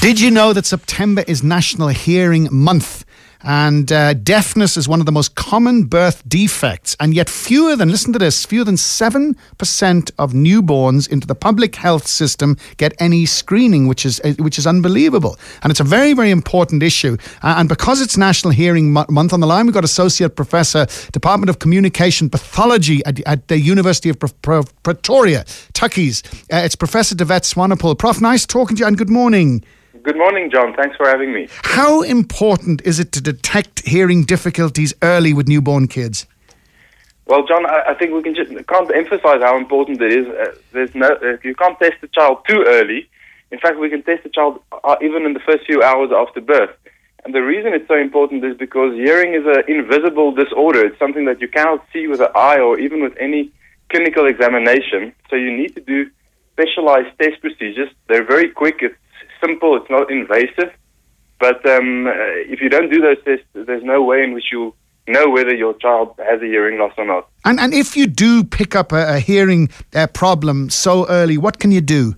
Did you know that September is National Hearing Month? And deafness is one of the most common birth defects. And yet fewer than 7% of newborns into the public health system get any screening, which is unbelievable. And it's a very, very important issue. And because it's National Hearing Month, on the line we've got Associate Professor, Department of Communication Pathology at the University of Pretoria, Tuckies. It's Professor Wet Swanepoel. Prof, nice talking to you and good morning. Good morning, John. Thanks for having me. How important is it to detect hearing difficulties early with newborn kids? Well, John, I think we can't emphasize how important it is. You can't test the child too early. In fact, we can test the child even in the first few hours after birth. And the reason it's so important is because hearing is an invisible disorder. It's something that you cannot see with the eye or even with any clinical examination. So you need to do specialized test procedures. They're very quick. It's simple, it's not invasive, but if you don't do those tests, there's no way in which you know whether your child has a hearing loss or not. And if you do pick up a hearing problem so early, what can you do?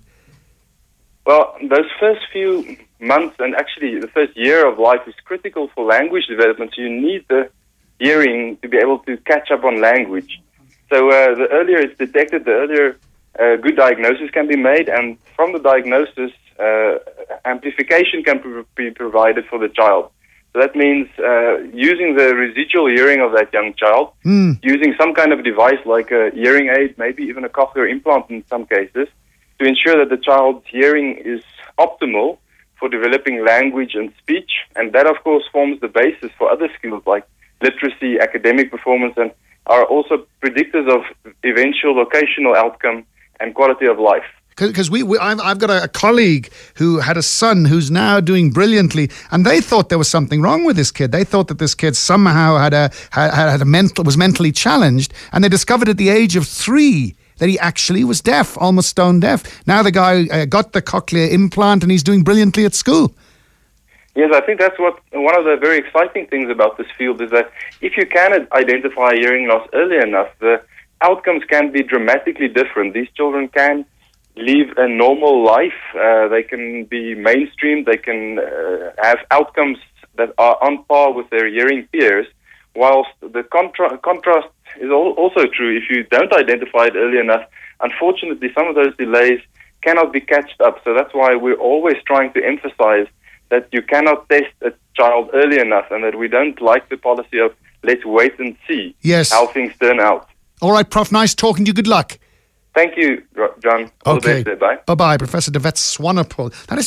Well, those first few months and actually the first year of life is critical for language development, so you need the hearing to be able to catch up on language. So the earlier it's detected, the earlier good diagnosis can be made, and from the diagnosis, amplification can be provided for the child. So that means using the residual hearing of that young child, using some kind of device like a hearing aid, maybe even a cochlear implant in some cases, to ensure that the child's hearing is optimal for developing language and speech. And that, of course, forms the basis for other skills like literacy, academic performance, and are also predictors of eventual vocational outcome and quality of life. Because I've got a colleague who had a son who's now doing brilliantly, and they thought there was something wrong with this kid. They thought that this kid somehow was mentally challenged, and they discovered at the age of 3 that he actually was deaf, almost stone deaf. Now the guy got the cochlear implant, and he's doing brilliantly at school. Yes, I think that's one of the very exciting things about this field is that if you can identify hearing loss early enough, the outcomes can be dramatically different. These children can live a normal life. They can be mainstreamed. They can have outcomes that are on par with their hearing peers, whilst the contrast is also true. If you don't identify it early enough, unfortunately, some of those delays cannot be catched up. So that's why we're always trying to emphasize that you cannot test a child early enough, and that we don't like the policy of let's wait and see how things turn out. All right, Prof, nice talking to you. Good luck. Thank you, John. All the best there. Bye. Bye-bye, Professor Wet Swanepoel. That is